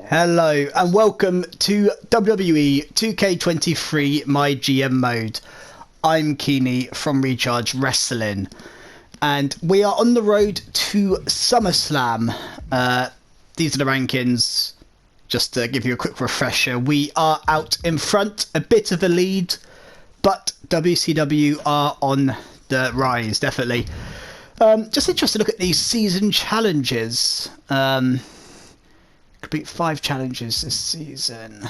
Hello and welcome to WWE 2K23 MyGM mode. I'm Keeney from Recharge Wrestling and we are on the road to SummerSlam. These are the rankings. Just to give you a quick refresher, we are out in front, a bit of a lead, but WCW are on the rise, definitely. Just interested to look at these season challenges. Complete 5 challenges this season.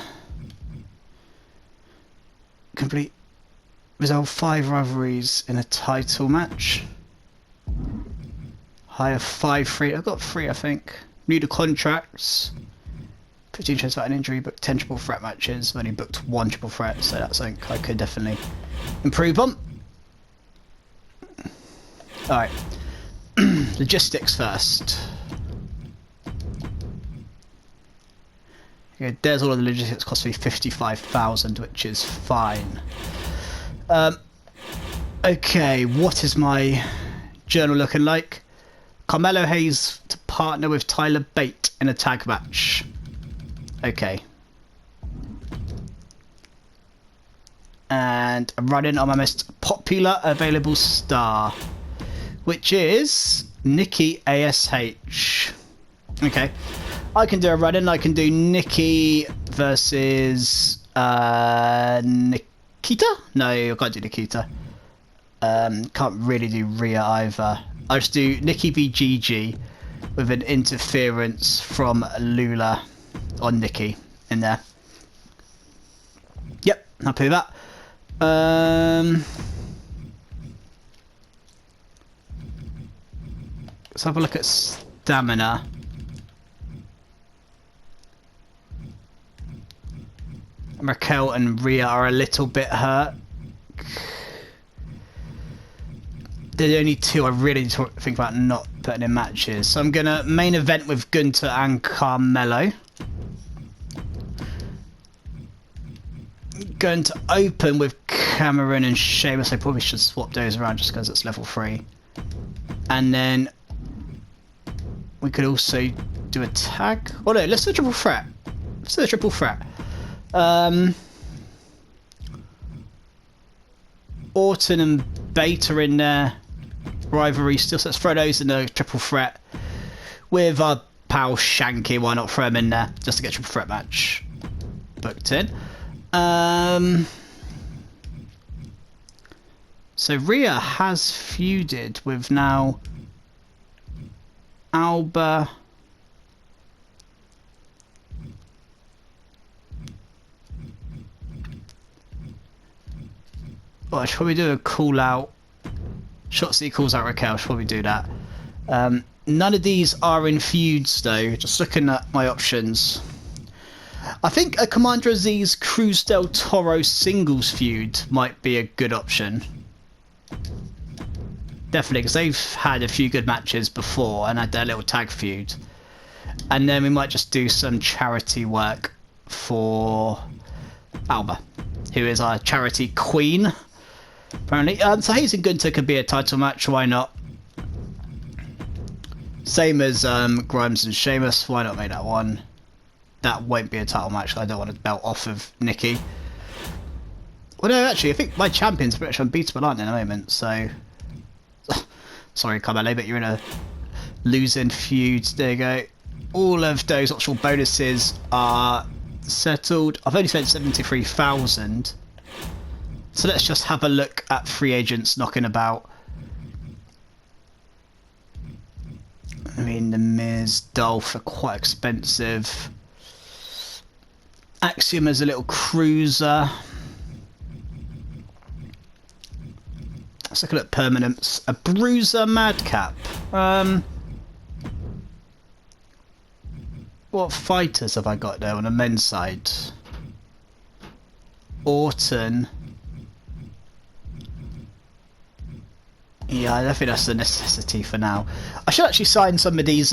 Resolve 5 rivalries in a title match. Hire 5 free. I've got 3, I think. New to contracts. 15 shows without an injury, booked 10 triple threat matches. I've only booked 1 triple threat, so that's something I could definitely improve on. Alright. Logistics first. Okay, there's all of the logistics. Cost me 55,000, which is fine. Okay, what is my journal looking like? Carmelo Hayes to partner with Tyler Bate in a tag match. Okay. And I'm running on my most popular available star, which is Nikki ASH. Okay. I can do a run-in. I can do Nikki versus Nikita? No, I can't do Nikita. Can't really do Rhea either. I'll just do Nikki v Gigi with an interference from Lula on Nikki in there. Yep, happy with that. Let's have a look at stamina. Raquel and Rhea are a little bit hurt. They're the only 2 I really need to think about not putting in matches. So I'm going to main event with Gunther and Carmelo. Going to open with Cameron and Sheamus. I probably should swap those around just because it's level 3. And then we could also do a tag. Oh no, let's do a triple threat. Let's do a triple threat. Orton and Bate are in there. Rivalry still, so let's throw those in the triple threat with our pal Shanky. Why not throw him in there just to get a triple threat match booked in? So Rhea has feuded with now Alba. Well, I should probably do a call out. Shotzi calls out Raquel. I should probably do that. None of these are in feuds though. Just looking at my options. I think a Commander Aziz Cruz del Toro singles feud might be a good option. Definitely, because they've had a few good matches before and had their little tag feud. And then we might just do some charity work for Alba, who is our charity queen. Apparently, so Hayes and Gunther could be a title match. Why not? Same as Grimes and Sheamus. Why not make that one? That won't be a title match. I don't want to belt off of Nikki. Well, no, actually, I think my champions are pretty much unbeatable, aren't they, at the moment? So, sorry, Carmelo, but you're in a losing feud. There you go. All of those optional bonuses are settled. I've only spent 73,000. So let's just have a look at free agents knocking about. I mean, The Miz, Dolph are quite expensive. Axiom is a little cruiser. Let's look at permanents. A Bruiser Madcap. What fighters have I got there on the men's side? Orton. Yeah, I don't think that's a necessity for now. I should actually sign some of these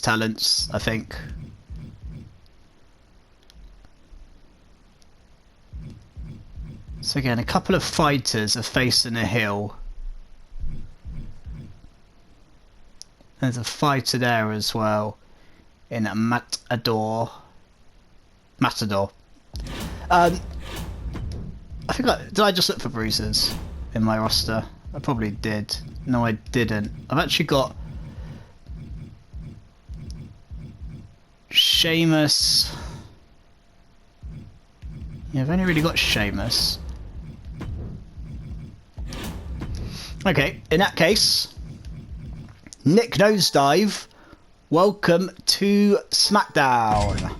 talents, I think. So again, a couple of fighters are facing a hill. There's a fighter there as well. in Matador. I think did I just look for bruises in my roster? I probably did. No, I didn't. I've actually got Sheamus. Yeah, I've only really got Sheamus. Okay, in that case, Nick Nosedive, welcome to SmackDown.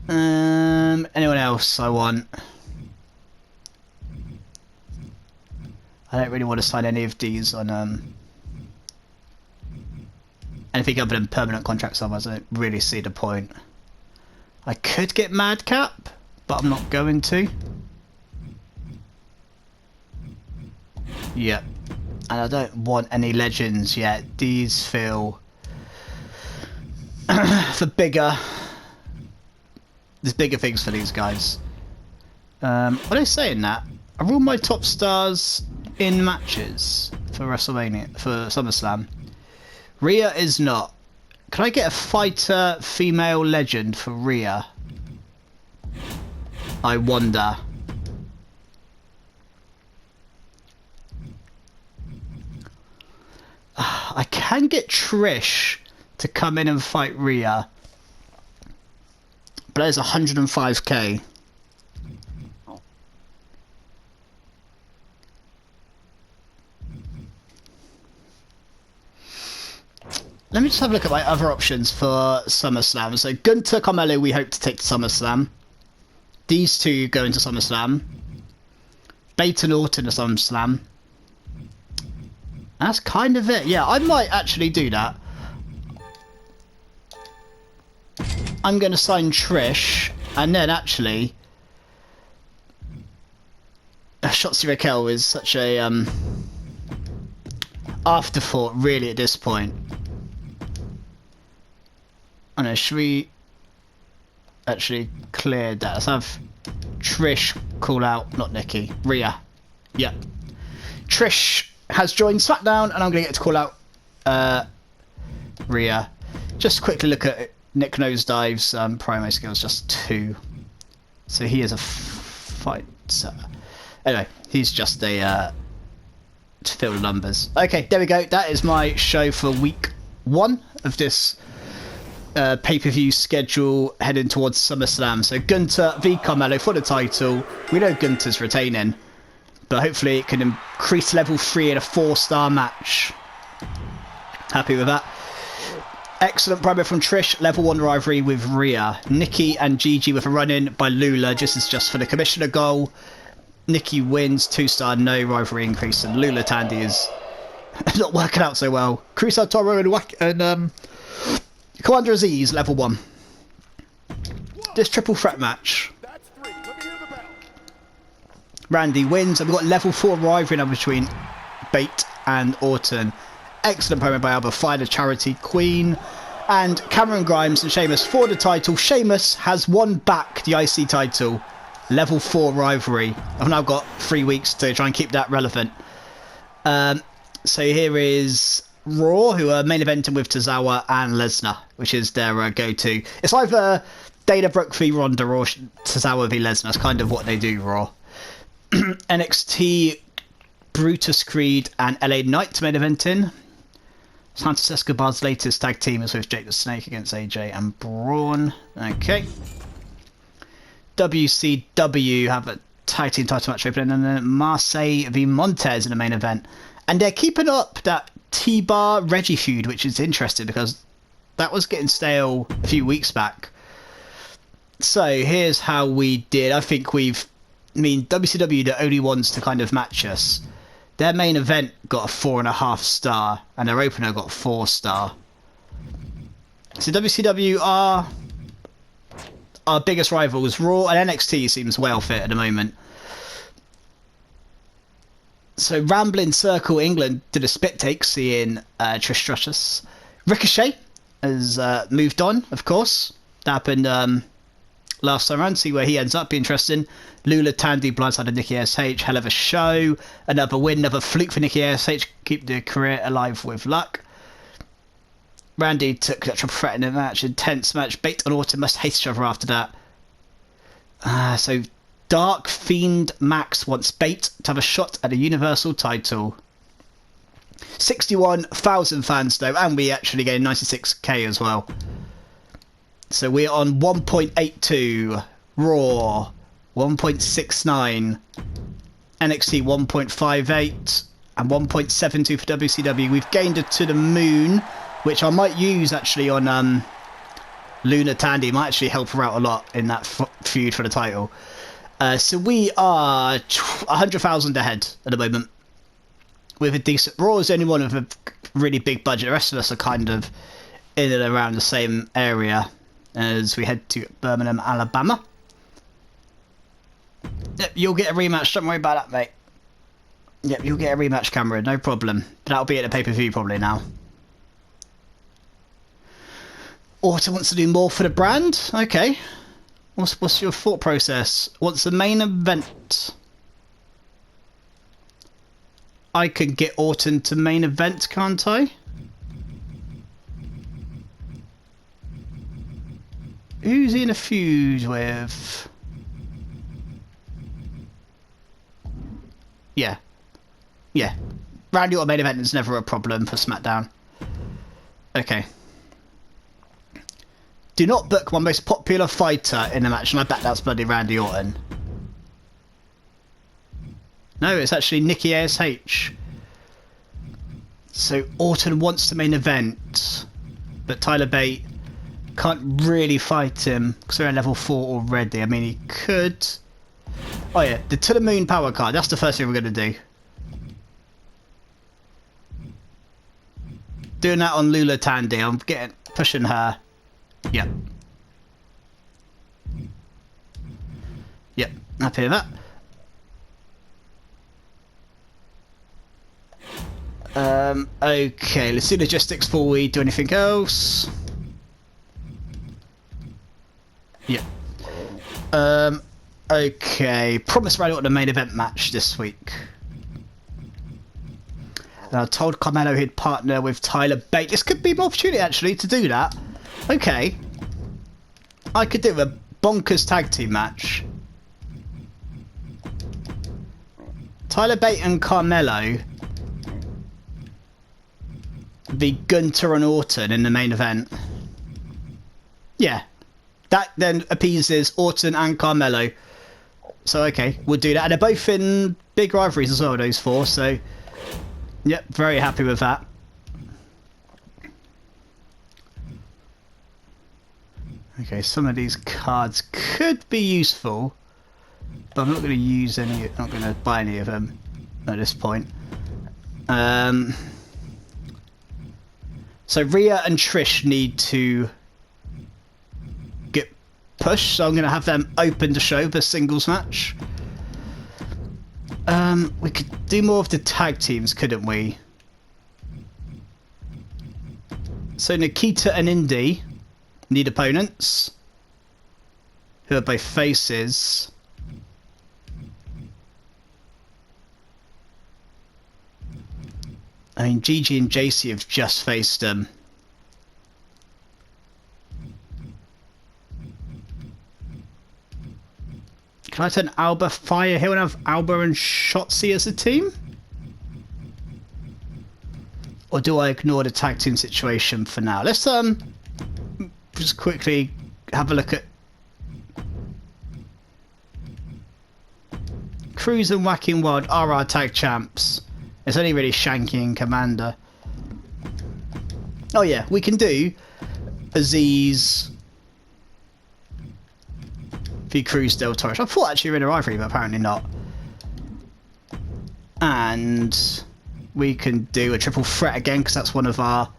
Anyone else I want? I don't really want to sign any of these on anything other than permanent contracts, otherwise I don't really see the point. I could get Madcap, but I'm not going to. Yep. And I don't want any legends yet. These feel for bigger. There's bigger things for these guys. What are they saying that? Are all my top stars in matches for WrestleMania, for SummerSlam? Rhea is not. Can I get a fighter female legend for Rhea? I wonder. I can get Trish to come in and fight Rhea. But that is 105k. Let me just have a look at my other options for SummerSlam. So Gunther, Carmelo, we hope to take to SummerSlam. These two go into SummerSlam. Bate and Orton to SummerSlam. That's kind of it. Yeah, I might actually do that. I'm going to sign Trish, and then actually, Shotzi Raquel is such a afterthought, really, at this point. I know, should we actually clear that? Let's have Trish call out, not Nikki, Rhea. Yeah, Trish has joined SmackDown, and I'm going to get to call out Rhea. Just quickly look at it. Nick Nosedive's promo skills just 2, so he is a fighter. Anyway, he's just a to fill the numbers. Okay, there we go. That is my show for week 1 of this pay-per-view schedule heading towards SummerSlam. So Gunther v Carmelo for the title. We know Gunther's retaining, but hopefully it can increase level 3 in a 4-star match. Happy with that. Excellent promo from Trish, level 1 rivalry with Rhea. Nikki and Gigi with a run-in by Lula. This is just for the commissioner goal. Nikki wins, 2-star, no rivalry increase, and Lula Tandy is not working out so well. Chris Toro and Commander Aziz, level 1. This triple threat match. Randy wins, and we've got level 4 rivalry now between Bate and Orton. Excellent promo by Alba, Fire the Charity Queen, and Cameron Grimes and Sheamus for the title. Sheamus has won back the IC title. Level 4 rivalry. I've now got 3 weeks to try and keep that relevant. So here is Raw, who are main eventing with Tozawa and Lesnar, which is their go-to. It's either Dana Brooke v Ronda or Tozawa v Lesnar. It's kind of what they do, Raw. NXT, Brutus Creed and LA Knight main eventing. Santos Escobar's latest tag team is with Jake the Snake against AJ and Braun. Okay. WCW have a tag team title match opening, and then Marseille v Montez in the main event. And they're keeping up that T-Bar Reggie feud, which is interesting because that was getting stale a few weeks back. So here's how we did. I think WCW, the only ones to kind of match us. Their main event got a 4.5 star, and their opener got a 4-star. So WCW are our biggest rivals. Raw and NXT seems well fit at the moment. So Ramblin' Circle England did a spit take, seeing Trish Stratus. Ricochet has moved on, of course. That happened last time around. See where he ends up. Be interesting. Lula Tandy blindsided Nikki ASH. Hell of a show. Another win, another fluke for Nikki ASH. Keep the career alive with luck. Randy took a triple threat in a match. Intense match. Bait and Orton must hate each other after that. So Dark Fiend Max wants Bait to have a shot at a Universal title. 61,000 fans though, and we actually gained 96k as well. So we're on 1.82, Raw 1.69, NXT 1.58, and 1.72 for WCW. We've gained it to the moon, which I might use actually on Luna Tandy. Might actually help her out a lot in that feud for the title. So we are 100,000 ahead at the moment. With a decent... Raw is the only one with a really big budget. The rest of us are kind of in and around the same area as we head to Birmingham, Alabama. Yep, you'll get a rematch. Don't worry about that, mate. Yep, you'll get a rematch, Cameron. No problem. But that'll be at the pay-per-view probably now. Orton wants to do more for the brand? Okay. What's your thought process? What's the main event? I could get Orton to main event, can't I? Who's he in a feud with? Yeah. Yeah. Randy Orton main event is never a problem for SmackDown. Okay. Do not book my most popular fighter in a match, and I bet that's bloody Randy Orton. No, it's actually Nikki ASH. So Orton wants the main event, but Tyler Bate can't really fight him because they're at level 4 already. I mean, he could... Oh yeah, the To The Moon power card. That's the first thing we're going to do. Doing that on Lula Tandy. I'm pushing her. Yep. Yep, happy with that. Okay, let's do logistics before we do anything else. Yep. Okay, promise Randy Orton the main event match this week. I told Carmelo he'd partner with Tyler Bate. This could be an opportunity actually to do that. Okay. I could do a bonkers tag team match. Tyler Bate and Carmelo be Gunter and Orton in the main event. Yeah. That then appeases Orton and Carmelo. So, okay, we'll do that. And they're both in big rivalries as well, those four. So, yep, very happy with that. Okay, some of these cards could be useful, but I'm not going to use any. Not going to buy any of them at this point. So Rhea and Trish need to get pushed, so I'm going to have them open the show for singles match. We could do more of the tag teams, couldn't we? So Nikita and Indy need opponents who are both faces. I mean, Gigi and JC have just faced them. Can I turn Alba Firehill and have Alba and Shotzi as a team? Or do I ignore the tag team situation for now? Let's just quickly have a look at Cruz and Whacking Wild are our tag champs. It's only really Shanky and Commander. Oh yeah, we can do Aziz v Cruz Del Toro. I thought actually we were in a rivalry, but apparently not. And we can do a triple threat again because that's one of our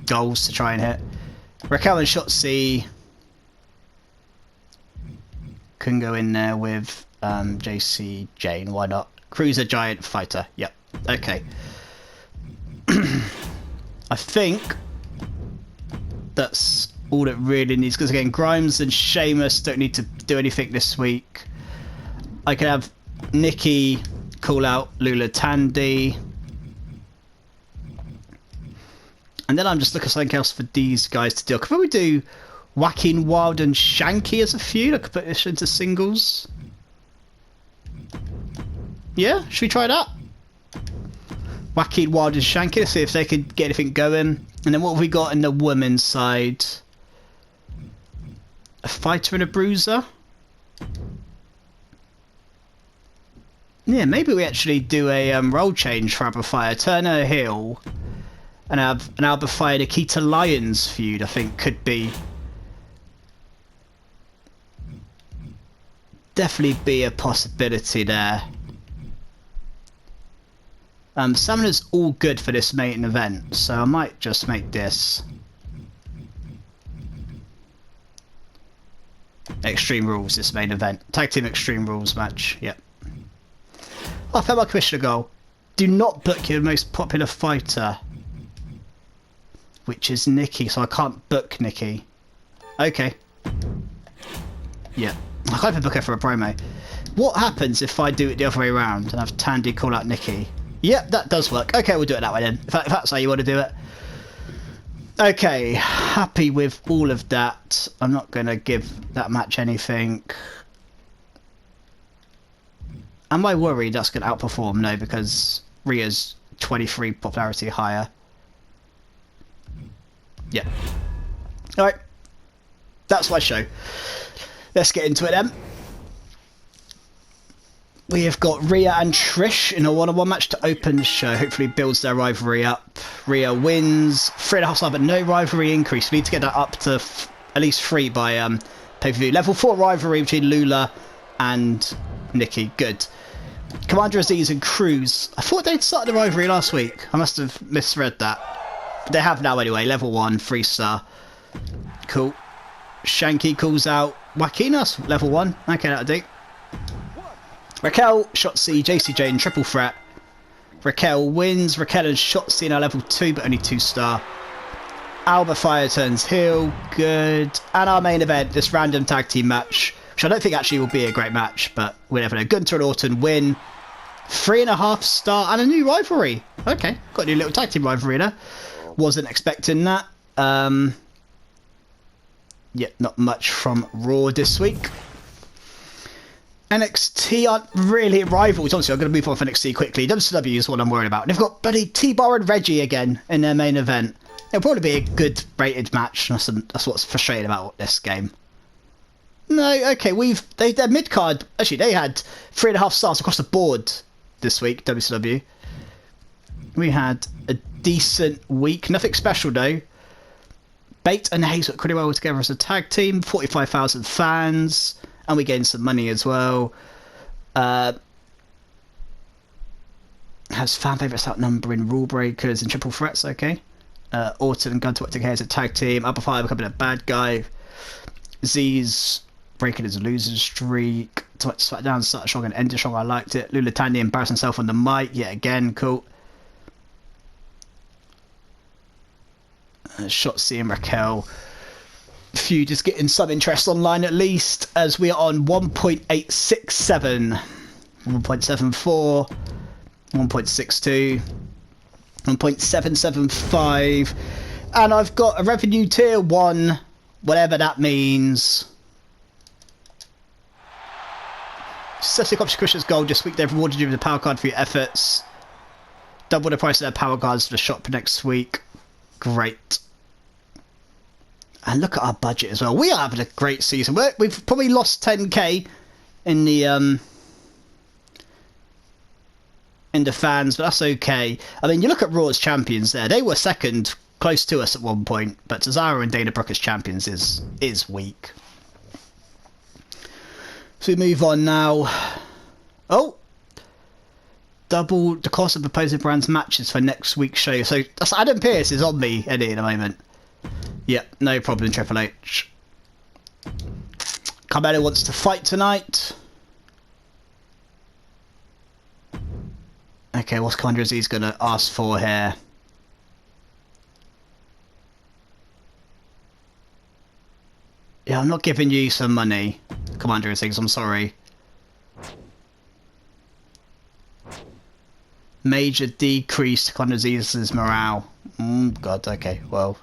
goals to try and hit. Raquel and Shotzi can go in there with JC Jane. Why not? Cruiser Giant Fighter. Yep. Okay. I think that's all it really needs, because again, Grimes and Sheamus don't need to do anything this week. I could have Nikki call out Lula Tandy. And then I'm just looking for something else for these guys to deal. Could we do Joaquin Wild and Shanky as a feud? I could put this into singles. Yeah, should we try that? Joaquin Wild and Shanky, let's see if they could get anything going. And then what have we got in the women's side? A fighter and a bruiser? Yeah, maybe we actually do a role change for Alba Fire. Turn her heel. And have an Alba Fire Nikita Lyons feud, I think, could be... definitely be a possibility there. Summoner's all good for this main event, so I might just make this Extreme Rules, this main event. Tag Team Extreme Rules match, yep. Oh, I found my commissioner goal. Do not book your most popular fighter, which is Nikki, so I can't book Nikki. Okay. Yeah. I can't even book her for a promo. What happens if I do it the other way around and have Tandy call out Nikki? Yep, that does work. Okay, we'll do it that way then. If that's how you want to do it. Okay, happy with all of that. I'm not going to give that match anything. Am I worried that's going to outperform? No, because Rhea's 23 popularity higher. Yeah. Alright. That's my show. Let's get into it then. We have got Rhea and Trish in a one-on-one match to open the show. Hopefully builds their rivalry up. Rhea wins. 3.5 star, but no rivalry increase. We need to get that up to at least 3 by pay-per-view. Level 4 rivalry between Lula and Nikki. Good. Commander Aziz and Cruz. I thought they'd started the rivalry last week. I must have misread that. But they have now anyway. Level 1, 3 star. Cool. Shanky calls out Joaquinas. Level 1. Okay, that'll do. Raquel, Shotzi, JCJ in triple threat. Raquel wins. Raquel and Shotzi now level 2, but only 2 star. Alba Fire turns heel. Good. And our main event, this random tag team match, which I don't think actually will be a great match, but we never know. Gunter and Orton win. 3.5 star and a new rivalry. Okay, got a new little tag team rivalry there. Wasn't expecting that. Yeah, not much from Raw this week. NXT aren't really rivals. Honestly, I'm going to move on for NXT quickly. WCW is what I'm worried about. They've got bloody T-Bar and Reggie again in their main event. It'll probably be a good rated match. That's what's frustrating about this game. No, okay, their mid card. Actually, they had 3.5 stars across the board this week. WCW. We had a decent week. Nothing special though. Bate and Hayes work pretty well together as a tag team. 45,000 fans. And we gained some money as well. Has fan favourites outnumbering Rule Breakers and Triple Threats, okay. Orton and Gunter work together as a tag team. Alba Fire becoming a bad guy. Z's breaking his losing streak. SmackDown started strong and ended strong. I liked it. Lula Tandy embarrassed himself on the mic. Yeah, again, cool. Shotzi and Raquel feud is getting some interest online at least, as we are on 1.867, 1.74, 1.62, 1.775, and I've got a revenue tier 1, whatever that means. Successfully accomplished Christian's goal this week. They've rewarded you with a power card for your efforts. Double the price of their power cards for the shop for next week. Great. And look at our budget as well. We are having a great season. We've probably lost 10k in the fans, but that's okay. I mean, you look at Raw's champions there. They were second, close to us at one point, but Cesaro and Dana Brooke as champions is weak. So we move on now. Oh! Double the cost of opposing brands matches for next week's show. So that's Adam Pearce is on me, Eddie, in a moment. Yep, no problem, Triple H. Carmelo wants to fight tonight. Okay, what's Commander Aziz going to ask for here? Yeah, I'm not giving you some money, Commander and things, I'm sorry. Major decrease to Commander Aziz's morale. God, okay, well.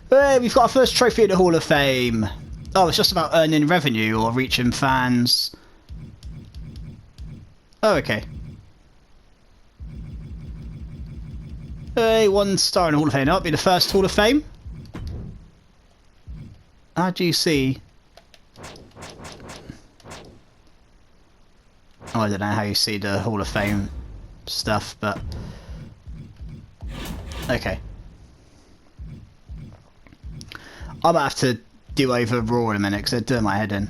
Hey, we've got our first trophy at the Hall of Fame. Oh, it's just about earning revenue or reaching fans. Oh, okay. Hey, 1 star in the Hall of Fame. That'll be the first Hall of Fame. How do you see? Oh, I don't know how you see the Hall of Fame stuff, but okay. I might have to do over Raw in a minute because they're doing my head in.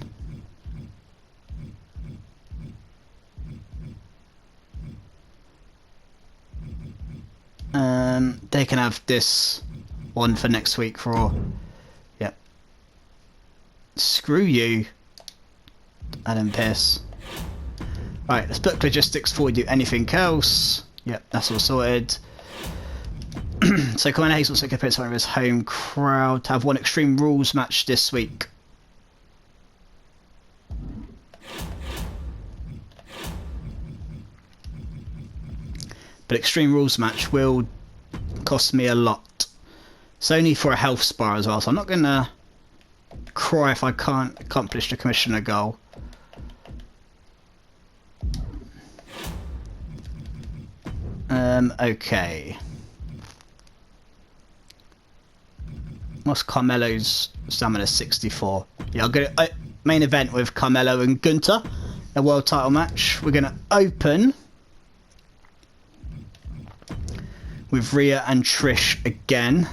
They can have this one for next week for Raw. Yep. Screw you, Adam Pearce. Right, let's book logistics before we do anything else. Yep, that's all sorted. So Commander Hayes also appears in his home crowd to have 1 Extreme Rules match this week. But Extreme Rules match will cost me a lot. It's only for a health spar as well, so I'm not going to cry if I can't accomplish the Commissioner goal. Okay. What's Carmelo's stamina? 64. Yeah, I'll get a main event with Carmelo and Gunther, a world title match. We're going to open with Rhea and Trish again.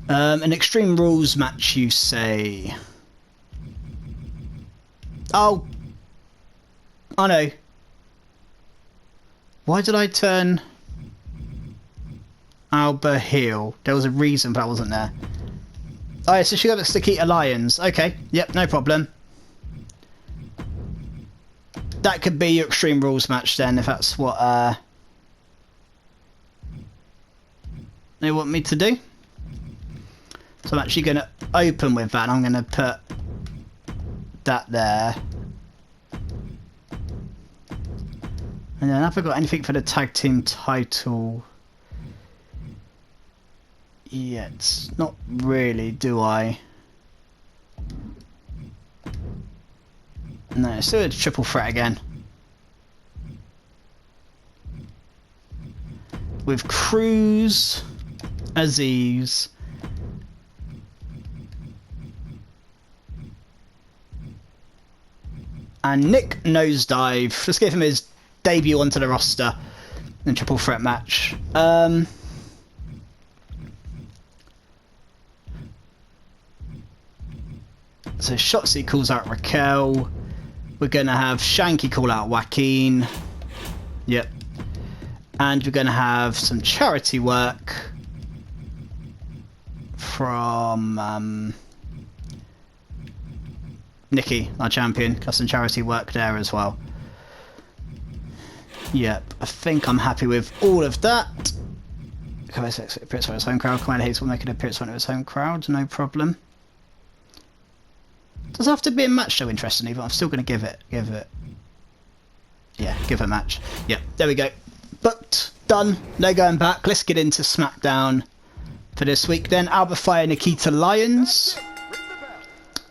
An Extreme Rules match, you say? Oh, I know. Why did I turn Alba heel? There was a reason that wasn't there. Oh, yeah, so she got Stakita Lions. Okay, yep, no problem. That could be your Extreme Rules match then, if that's what they want me to do. So I'm actually going to open with that. I'm going to put that there. And then have I got anything for the tag team title yet? Not really, do I? No, let's do a triple threat again. With Cruz, Aziz, and Nick Nosedive. Let's give him his debut onto the roster in triple threat match. So Shotzi calls out Raquel. We're going to have Shanky call out Joaquin. Yep. And we're going to have some charity work from Nikki, our champion. Got some charity work there as well. Yep, I think I'm happy with all of that. Commander appearance for his home crowd. Commander Hayes will make an appearance for his home crowd, no problem. Does it have to be a match though, interestingly, but I'm still going to give it. Yeah, give it a match. Yep, there we go. Booked, done, no going back. Let's get into SmackDown for this week then. Alba Fire Nikita Lions.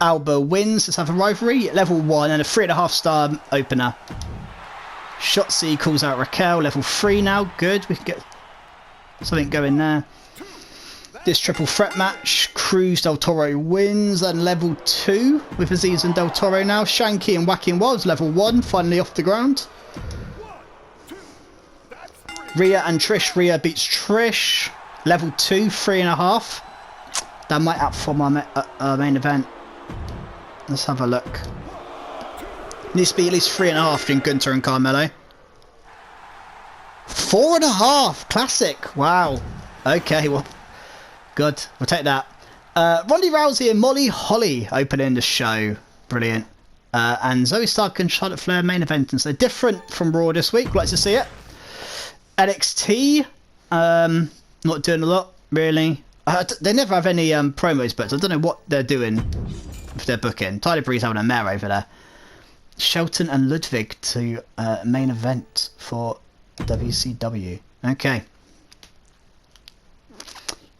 Alba wins. Let's have a rivalry. Level 1 and a 3.5 star opener. Shotzi calls out Raquel. Level 3 now. Good. We can get something going there. This triple threat match. Cruz Del Toro wins. And level 2 with Aziz and Del Toro now. Shanky and Joaquin was level 1. Finally off the ground. Rhea and Trish. Rhea beats Trish. Level 2. 3.5. That might outperform our main event. Let's have a look. Needs to be at least 3.5 between Gunther and Carmelo. 4.5! Classic! Wow. Okay, well, good. We'll take that. Ronda Rousey and Molly Holly opening the show. Brilliant. And Zoe Stark and Charlotte Flair main event. And so different from Raw this week. Like to see it. NXT. Not doing a lot, really. They never have any promos, but I don't know what they're doing with their booking. Tyler Breeze having a mare over there. Shelton and Ludwig to main event for WCW. Okay.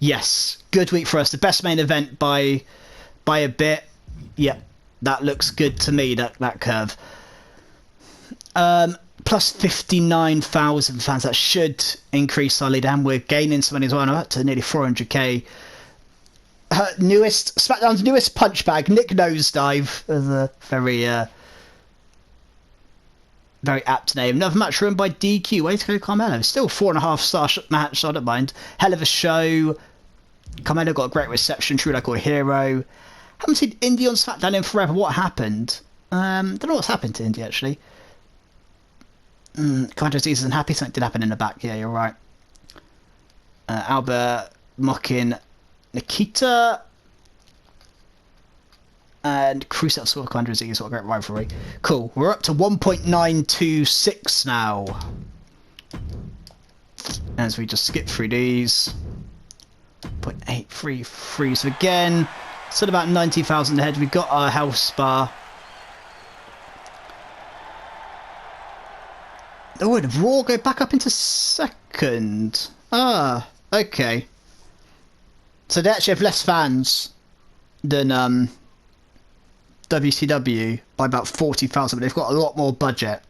Yes, good week for us. The best main event by a bit. Yep, that looks good to me. That curve. Plus 59,000 fans. That should increase our lead, and we're gaining some money as well. Now up to nearly 400k. SmackDown's newest punch bag, Nick Nosedive, is a very apt name. Another match run by DQ. Way to go, Carmelo. Still 4.5 star match, so I don't mind. Hell of a show. Carmelo got a great reception. True like a hero. Haven't seen Indy on SmackDown in forever. What happened? Don't know what's happened to Indy actually. Commander Aziz isn't happy. Something did happen in the back. Yeah, you're right. Albert mocking Nikita. And Cruiser saw Commander Aziz. What a great rivalry. Cool. We're up to 1.926 now. As we just skip through these. 0.833. So again, still about 90,000 ahead. We've got our health spa. Oh, and Raw go back up into second. Ah, okay. So they actually have less fans than WCW by about 40,000, but they've got a lot more budget.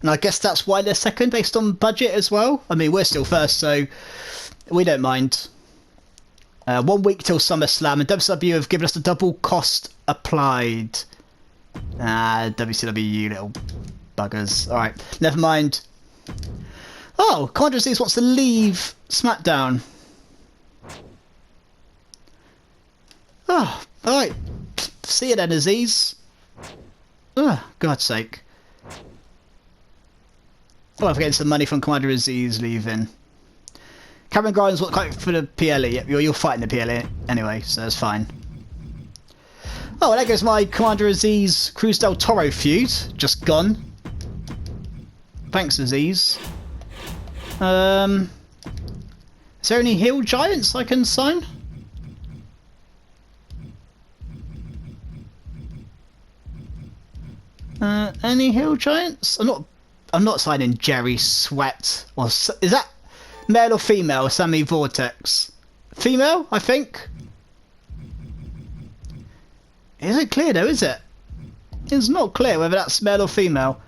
And I guess that's why they're second, based on budget as well. I mean, we're still first, so we don't mind. 1 week till SummerSlam, and WCW have given us the double cost applied. WCW, you little buggers. Alright, never mind. Oh, Commander Aziz wants to leave SmackDown. Oh, alright. See you then, Aziz. Oh, God's sake. Oh, I'm getting some money from Commander Aziz leaving. Cameron Grimes will quite for the PLE. Yep, you're fighting the PLE anyway, so that's fine. Oh, well, there goes my Commander Aziz Cruz del Toro feud. Just gone. Thanks, Aziz. Is there any heel giants I can sign? Any heel giants? I'm not signing Jerry Sweat. Or is that male or female? Sammy Vortex. Female, I think. Isn't clear though, is it? It's not clear whether that's male or female.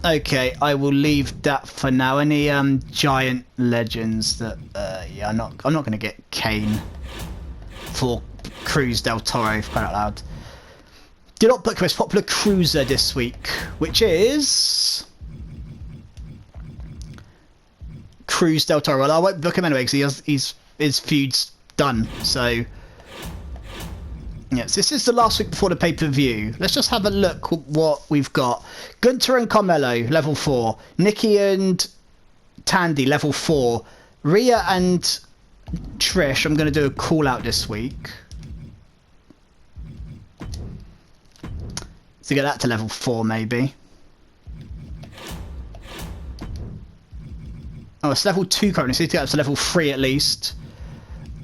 Okay, I will leave that for now. Any giant legends that yeah, I'm not gonna get Kane for Cruz del Toro, for crying out loud. Did not book the most popular cruiser this week, which is Cruz del Toro. Well, I won't book him anyway because his feud's done. So yes, this is the last week before the pay-per-view. Let's just have a look what we've got. Gunter and Carmelo, level 4. Nikki and Tandy, level 4. Rhea and Trish, I'm going to do a call-out this week. To get that to level 4, maybe. Oh, it's level 2 currently, so you need to get up to level 3 at least.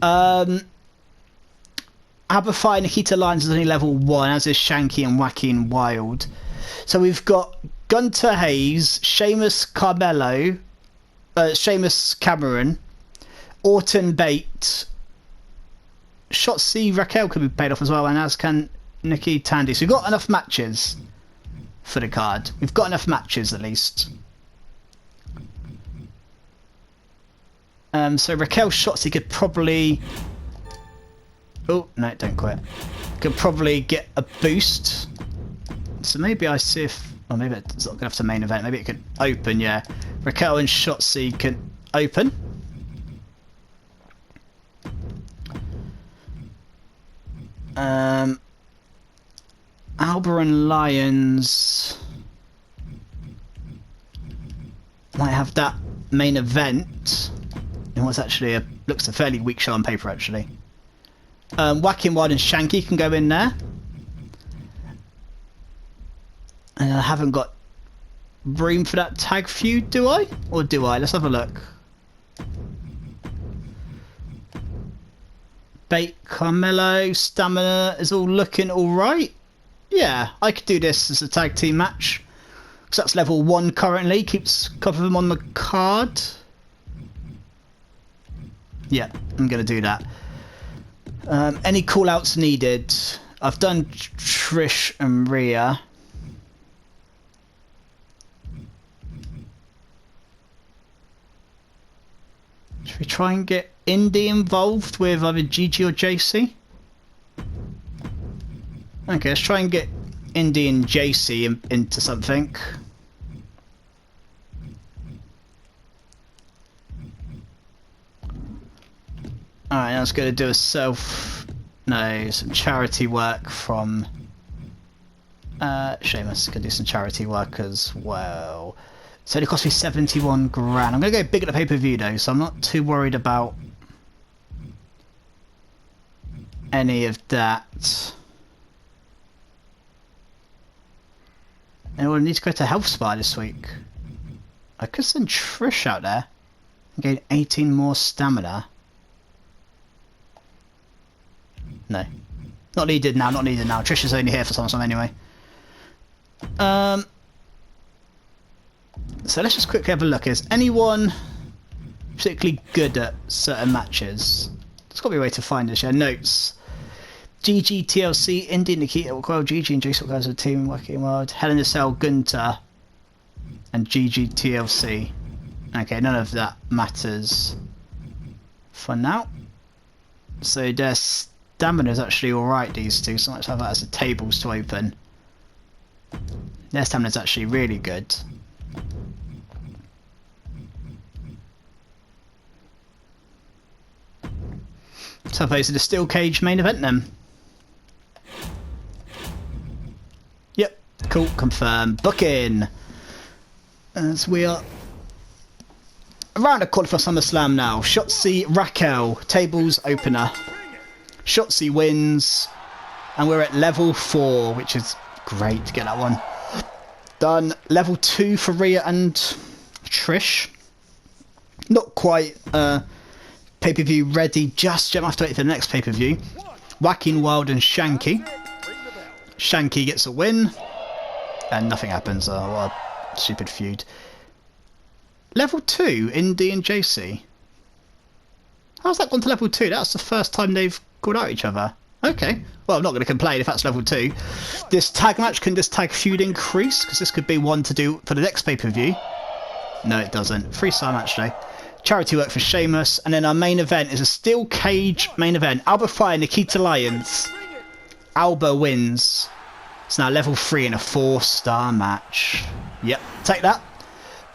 Aberfy Nikita Lyons is only level 1, as is Shanky and Wacky and Wild. So we've got Gunter Hayes, Sheamus Carmelo, Sheamus Cameron, Orton Bate, Shotzi Raquel could be paid off as well, and as can Nikki Tandy. So we've got enough matches for the card. We've got enough matches at least. So Raquel Shotzi could probably... Oh, no, don't quit. Could probably get a boost. So maybe I see if... Well, maybe it's not going to have to main event. Maybe it could open, yeah. Raquel and Shotzi can open. Alba and Lyons might have that main event. And what's actually looks a fairly weak show on paper, actually. Wacky Wild and Shanky can go in there. And I haven't got room for that tag feud, do I? Or do I? Let's have a look. Bait, Carmelo, stamina is all looking alright. Yeah, I could do this as a tag team match. Because that's level 1 currently. Keeps a couple of them on the card. Yeah, I'm going to do that. Any call-outs needed? I've done Trish and Rhea. Should we try and get Indy involved with either Gigi or JC? Okay, let's try and get Indy and JC into something. Alright, now let's go to do some charity work from Sheamus. Gonna do some charity work as well. So it cost me 71 grand. I'm gonna go big at the pay-per-view though, so I'm not too worried about any of that. And we'll need to go to Health Spa this week. I could send Trish out there and gain 18 more stamina. No. Not needed now, not needed now. Trish is only here for some anyway. So let's just quickly have a look. Is anyone particularly good at certain matches? There's got to be a way to find this. Yeah, notes. GG, TLC, Indy, Nikita, well, GG and Jason guys are a team working well. Hell in a Cell, Gunter, and GG, TLC. Okay, none of that matters for now. So their stamina is actually alright, these two, so let's have that as the tables to open. Their stamina is actually really good. So I've posted a steel cage main event then. Yep, cool, confirm. Booking. As we are around the corner for SummerSlam now. Shotzi, Raquel, tables opener. Shotzi wins, and we're at level 4, which is great to get that one done. Level 2 for Rhea and Trish. Not quite pay-per-view ready just yet. I have to wait for the next pay-per-view. Whacking Wild and Shanky. Shanky gets a win, and nothing happens. Oh, what a stupid feud. Level 2, Indy and JC. How's that gone to level 2? That's the first time they've called out each other. Okay. Well, I'm not going to complain if that's level 2. This tag match, can this tag feud increase? Because this could be one to do for the next pay-per-view. No, it doesn't. 3-star match though. Charity work for Sheamus. And then our main event is a steel cage main event. Alba Fire, Nikita Lyons. Alba wins. It's now level 3 in a 4-star match. Yep, take that.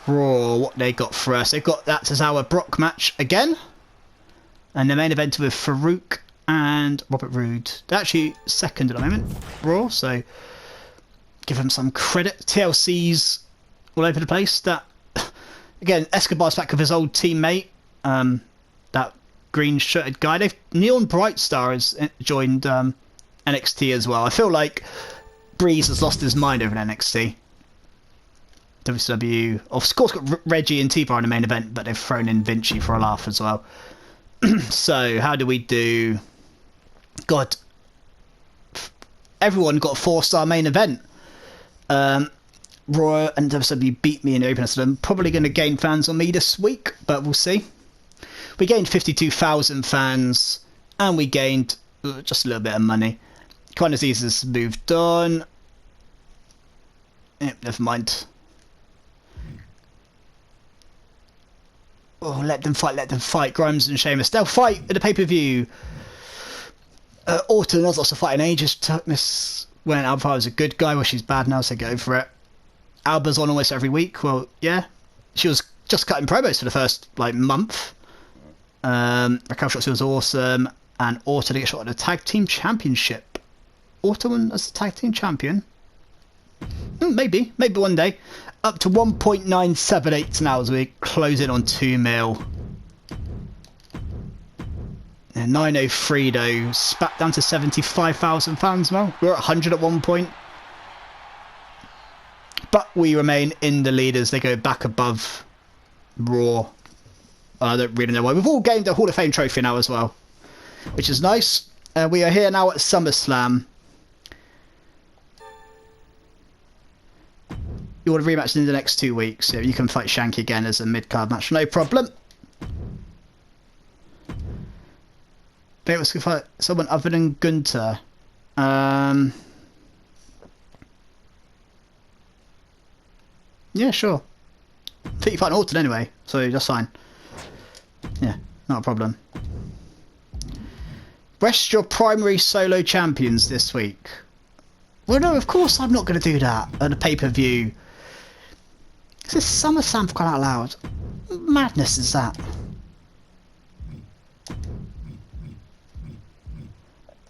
Raw, what they got for us? They've got that as our Brock match again. And the main event with Farouk and Robert Roode. They're actually second at the moment, Raw, so give them some credit. TLC's all over the place. That again, Escobar's back with his old teammate, that green shirted guy. Neon Brightstar has joined NXT as well. I feel like Breeze has lost his mind over in NXT. WCW, of course, got Reggie and T-Bar in the main event, but they've thrown in Vinci for a laugh as well. So how do we do? God, everyone got a 4-star main event. Raw and WCW beat me in the opener, so I'm probably going to gain fans on me this week, but we'll see. We gained 52,000 fans, and we gained just a little bit of money. Quite as easy as moved on. Yep, never mind. Oh, let them fight, let them fight. Grimes and Sheamus, they'll fight at the pay-per-view. Orton has also fighting ages. Miss when Alba was a good guy, well, she's bad now, so go for it. Alba's on almost every week. Well, yeah, she was just cutting promos for the first month. Raquel Shotzi was awesome, and Orton to get shot at the tag team championship. Orton as the tag team champion. Maybe one day. Up to 1.978 now as we close in on 2 mil. And 903 though, spat down to 75,000 fans now. We were at 100 at one point. But we remain in the leaders. They go back above Raw. I don't really know why. We've all gained a Hall of Fame trophy now as well. which is nice. We are here now at SummerSlam. You want a rematch in the next 2 weeks. So you can fight Shanky again as a mid-card match, no problem. But let's fight someone other than Gunther. Yeah, sure. I think you fight Orton anyway, so that's fine. Yeah, not a problem. Rest your primary solo champions this week. Well, no, of course I'm not going to do that at a pay-per-view. This is SummerSlam, for crying out loud. Madness is that.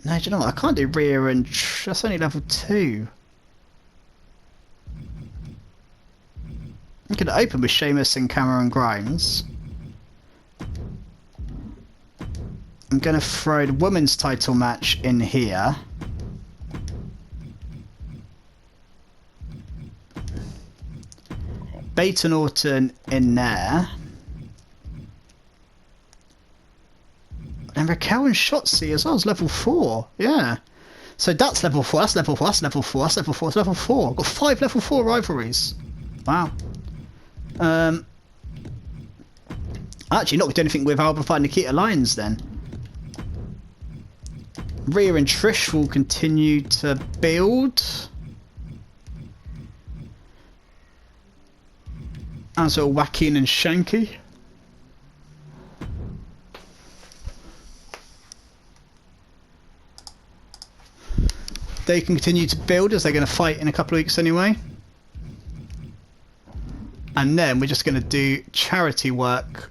No, do you know what? I can't do Rhea and that's only level 2. I'm going to open with Sheamus and Cameron Grimes. I'm going to throw the women's title match in here. Bate and Orton in there. And Raquel and Shotzi as well as level 4. Yeah. So that's level 4, that's level 4, that's level 4, that's level 4, that's level 4. I've got 5 level 4 rivalries. Wow. Actually not going to do anything with Alba fighting Nikita Lyons then. Rhea and Trish will continue to build. As are Joaquin and Shanky. They can continue to build as they're going to fight in a couple of weeks anyway. And then we're just going to do charity work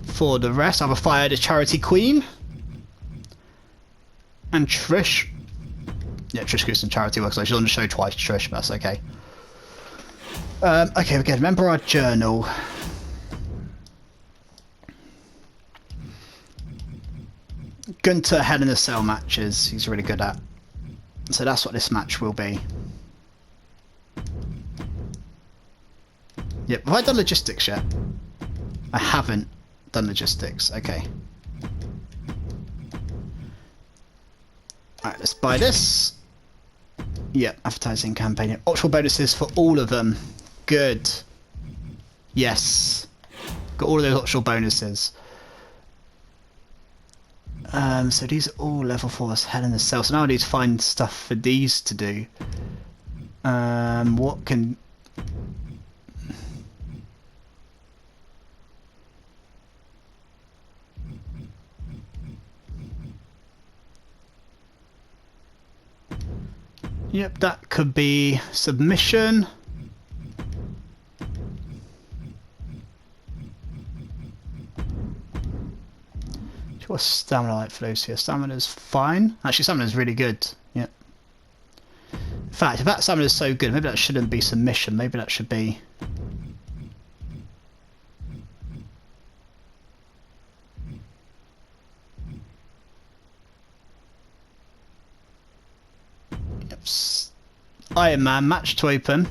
for the rest. I've fired a charity queen. And Trish. Yeah, Trish goes some charity work, so she's on the show twice, Trish, but that's okay. Okay, again, remember our journal. Gunther Hell in a Cell matches, he's really good at. So that's what this match will be. Yep, have I done logistics yet? I haven't done logistics, okay. Alright, let's buy this. Yep, advertising campaign. Optional bonuses for all of them. Good. Yes. Got all of those optional bonuses. So these are all level 4s, Hell in a Cell. So now I need to find stuff for these to do. What can... Yep, that could be submission. What's stamina like for those here? Stamina's fine. Actually, stamina's really good. Yep. In fact, if that stamina's so good, maybe that shouldn't be submission. Maybe that should be... Yep. Iron Man match to open.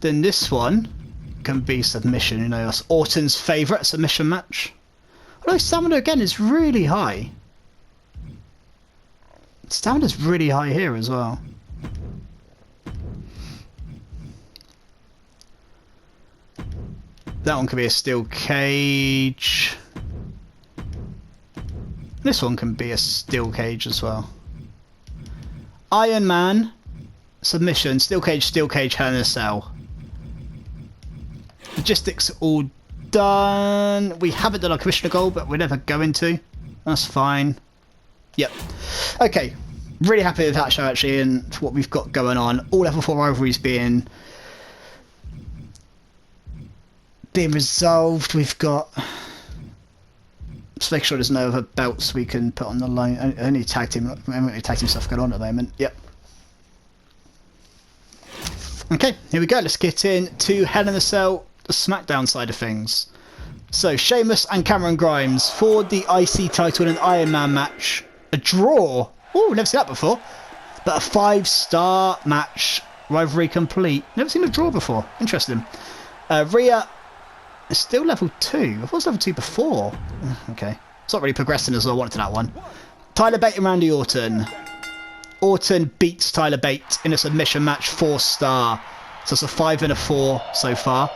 Then this one can be submission. You know, that's Orton's favourite submission match. Although stamina again is really high. Stamina's really high here as well. That one could be a steel cage. This one can be a steel cage as well. Iron Man, submission, steel cage, Hell in a Cell. Logistics all done. We haven't done our commissioner goal, but we're never going to. That's fine. Yep. Okay. Really happy with that show actually, and what we've got going on. All level 4 rivalries being resolved. We've got... Just make sure there's no other belts we can put on the line. Only tag team stuff going on at the moment. Yep. Okay, here we go. Let's get into Hell in a Cell, the SmackDown side of things. So Sheamus and Cameron Grimes for the IC title in an Iron Man match. A draw. Oh, never seen that before. But a 5-star match. Rivalry complete. Never seen a draw before. Interesting. Rhea is still level 2. I thought it was level 2 before. Okay. It's not really progressing as I wanted to that one. Tyler Bate and Randy Orton. Orton beats Tyler Bate in a submission match, 4-star. So it's a 5 and a 4 so far.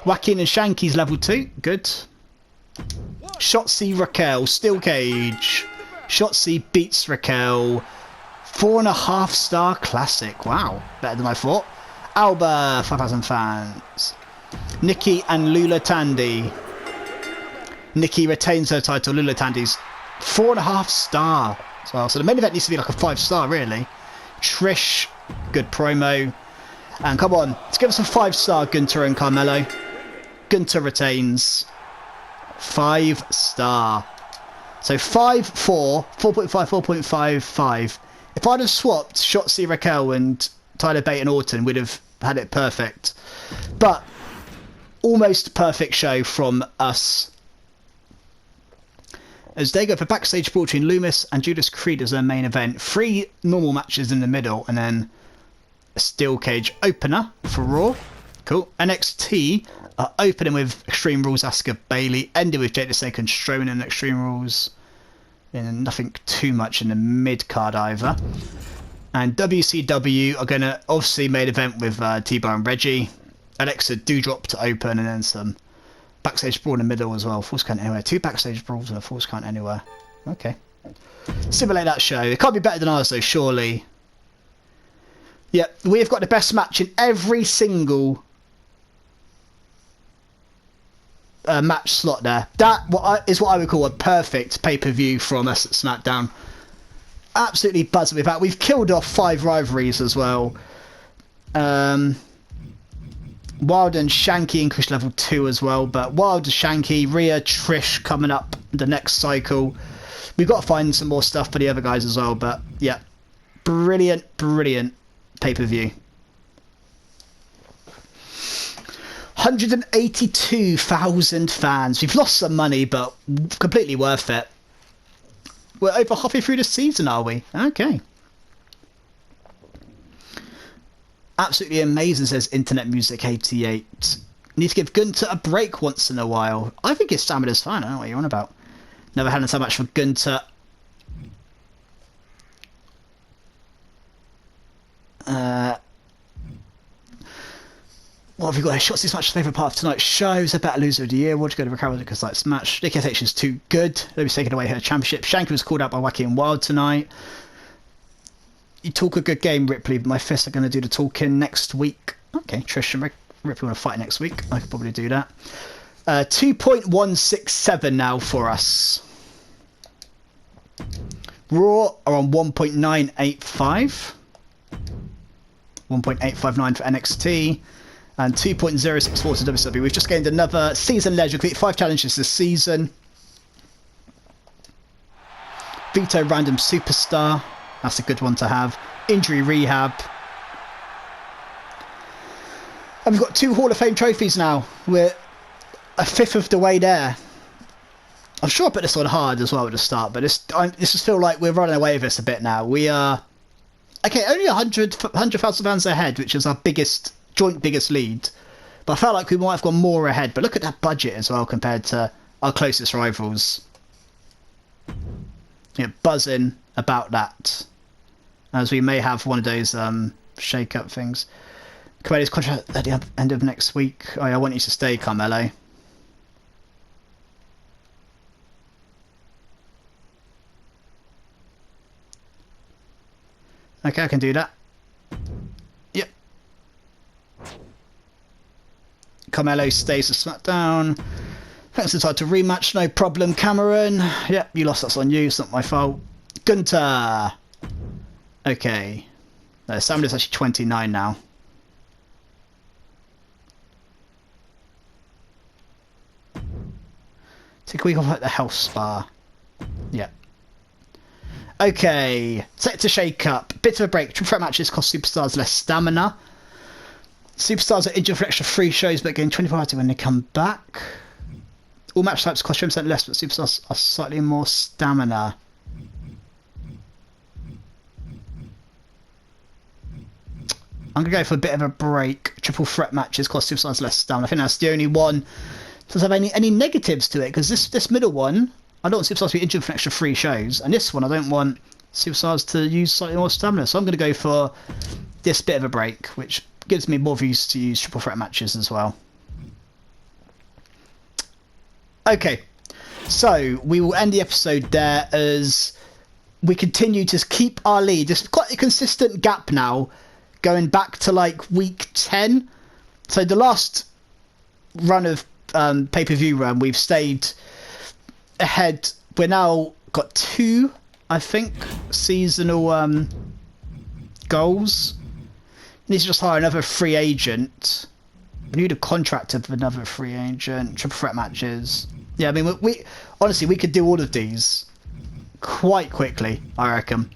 Joaquin and Shanky's level 2. Good. Shotzi Raquel, steel cage. Shotzi beats Raquel. 4.5-star classic. Wow, better than I thought. Alba, 5,000 fans. Nikki and Lula Tandy. Nikki retains her title. Lula Tandy's 4.5-star. So the main event needs to be like a 5-star, really. Trish, good promo. And come on, let's give us a 5-star Gunter and Carmelo. Gunter retains. 5-star. So 5, 4, 4.5, 4.55. If I'd have swapped Shotzi Raquel and Tyler Bate and Orton, we'd have had it perfect. But almost perfect show from us. As they go for backstage brawl between Loomis and Judas Creed as their main event. 3 normal matches in the middle and then a steel cage opener for Raw. Cool. NXT are opening with Extreme Rules, Asuka, Bayley, ending with Jake the Snake and Strowman in Extreme Rules. And nothing too much in the mid card either. And WCW are going to obviously main event with T-Bar and Reggie. Alexa Doudrop to open and then some backstage brawl in the middle as well. Falls Count Anywhere. 2 backstage brawls and a Falls Count Anywhere. Okay. Simulate that show. It can't be better than ours though, surely. Yeah, we've got the best match in every single match slot there. That is what I would call a perfect pay-per-view from us at SmackDown. Absolutely buzzing with that. We've killed off 5 rivalries as well. Wild and Shanky increased level 2 as well, but Wild and Shanky, Rhea, Trish coming up the next cycle. We've got to find some more stuff for the other guys as well, but yeah, brilliant pay-per-view. 182,000 fans. We've lost some money, but completely worth it. We're over halfway through the season, are we? Okay. Absolutely amazing, says Internet Music 88. Need to give Gunter a break once in a while. I think his stamina's fine. I don't know what you're on about. Never had so much for Gunter. What have you got here? Shotzi's match favourite part of tonight's show. Is a better loser of the year. We'll just go to recover because tonight's match. Nikki H is too good. They'll be taking away her championship. Shanky was called out by Wacky and Wild tonight. You talk a good game, Ripley, but my fists are going to do the talking next week. Okay, Trish and Ripley want to fight next week. I could probably do that. 2.167 now for us. Raw are on 1.985. 1.859 for NXT. And 2.064 to WWE. We've just gained another season ledge. We've got 5 challenges this season. Veto Random Superstar. That's a good one to have. Injury Rehab. And we've got 2 Hall of Fame trophies now. We're a fifth of the way there. I'm sure I put this on hard as well at the start, but this just feel like we're running away with this a bit now. We are... Okay, only 100,000 fans ahead, which is our joint biggest lead. But I felt like we might have gone more ahead. But look at that budget as well compared to our closest rivals. Yeah, buzzing about that. As we may have one of those shake-up things. Carmelo's contract at the end of next week. Oh, yeah, I want you to stay, Carmelo. Okay, I can do that. Yep. Carmelo stays at SmackDown. Thanks for the title rematch, no problem, Cameron. Yep, you lost, that's on you, it's not my fault. Gunter. Okay. Samuel's actually 29 now. Take a week off at the health spa. Yep. Okay, set to shake up. Bit of a break. Triple threat matches cost superstars less stamina. Superstars are injured for extra 3 shows but gain 24 hours when they come back. All match types cost 20% less, but superstars are slightly more stamina. I'm going to go for a bit of a break. Triple threat matches cost superstars less stamina. I think that's the only one. Does it have any negatives to it? Because this middle one, I don't want superstars to be injured for an extra 3 shows, and this one I don't want superstars to use slightly more stamina, so I'm going to go for this bit of a break, which gives me more views to use triple threat matches as well. Okay, so we will end the episode there as we continue to keep our lead. There's quite a consistent gap now, going back to like week 10. So the last run of pay-per-view run, we've stayed ahead. We're now got 2, I think, seasonal goals. Need to just hire another free agent. We need a contract of another free agent. Triple threat matches. Yeah, I mean, we honestly, we could do all of these quite quickly, I reckon.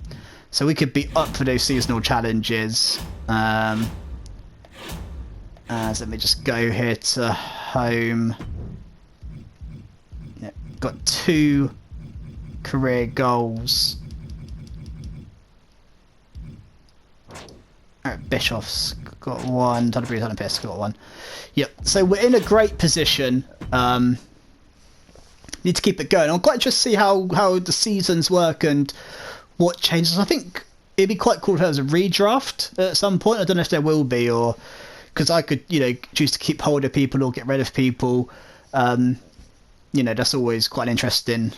So we could be up for those seasonal challenges. Let me just go here to home. Yeah, got 2 career goals. Alright, Bischoff's got 1. Tony Pierce got 1. Yep. So we're in a great position. Need to keep it going. I'm quite interested to see how the seasons work and what changes. I think it'd be quite cool if there was a redraft at some point. I don't know if there will be, or because I could, choose to keep hold of people or get rid of people. That's always quite an interesting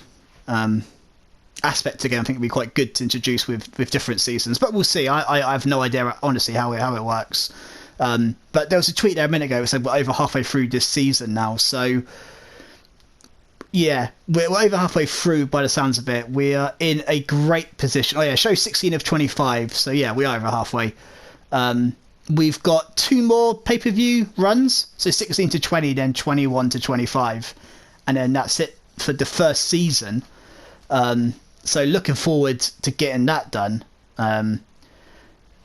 aspect again. I think it'd be quite good to introduce with different seasons, but we'll see. I have no idea honestly how it works. But there was a tweet there a minute ago that said we're over halfway through this season now, so yeah, we're over halfway through by the sounds of it. We are in a great position. Oh yeah, show 16 of 25, so yeah, we are over halfway. We've got 2 more pay-per-view runs, so 16 to 20, then 21 to 25, and then that's it for the first season. So looking forward to getting that done. On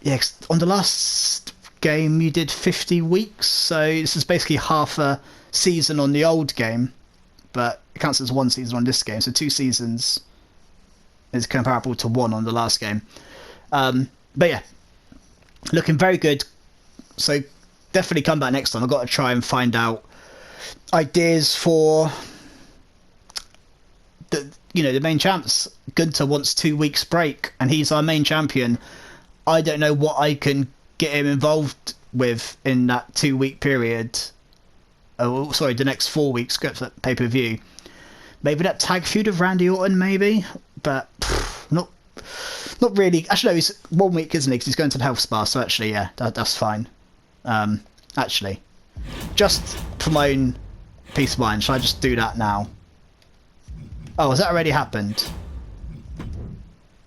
the last game you did 50 weeks, so this is basically half a season on the old game, but it counts as 1 season on this game, so 2 seasons is comparable to 1 on the last game. But yeah, looking very good. So definitely come back next time. I've got to try and find out ideas for the main champs. Gunther wants 2 weeks break, and he's our main champion. I don't know what I can get him involved with in that 2-week period. Oh, sorry, the next 4 weeks go for pay-per-view. Maybe that tag feud of Randy Orton, maybe, but not really. Actually, no, he's 1 week, isn't he? Because he's going to the health spa. So actually, yeah, that's fine. Actually, just for my own peace of mind, should I just do that now? Oh, has that already happened?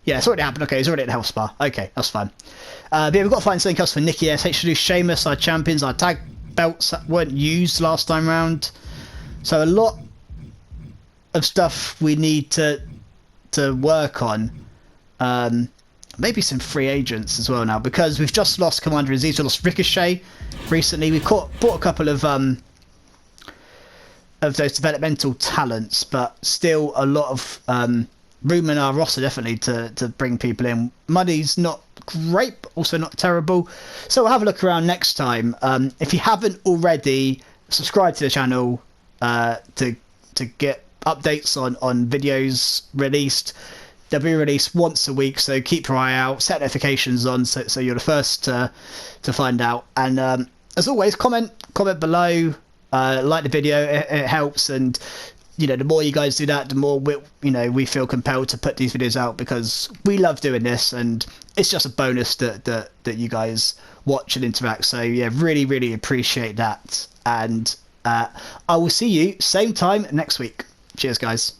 Yeah, it's already happened. Okay, he's already at the health spa. Okay, that's fine. But yeah, we've got to find something else for Nikki S. to do. Sheamus, our champions, our tag belts that weren't used last time round. So a lot of stuff we need to work on. Maybe some free agents as well now, because we've just lost Commander Aziz. We lost Ricochet recently. We've bought a couple of those developmental talents, but still a lot of room in our roster definitely to bring people in. Money's not great, but also not terrible. So we'll have a look around next time. If you haven't already, subscribe to the channel to get updates on videos released. They'll be released once a week, so keep your eye out, set notifications on so you're the first to find out. And as always, comment below, like the video, it helps, and the more you guys do that, the more we feel compelled to put these videos out, because we love doing this, and it's just a bonus that you guys watch and interact. So yeah, really appreciate that, and I will see you same time next week. Cheers, guys.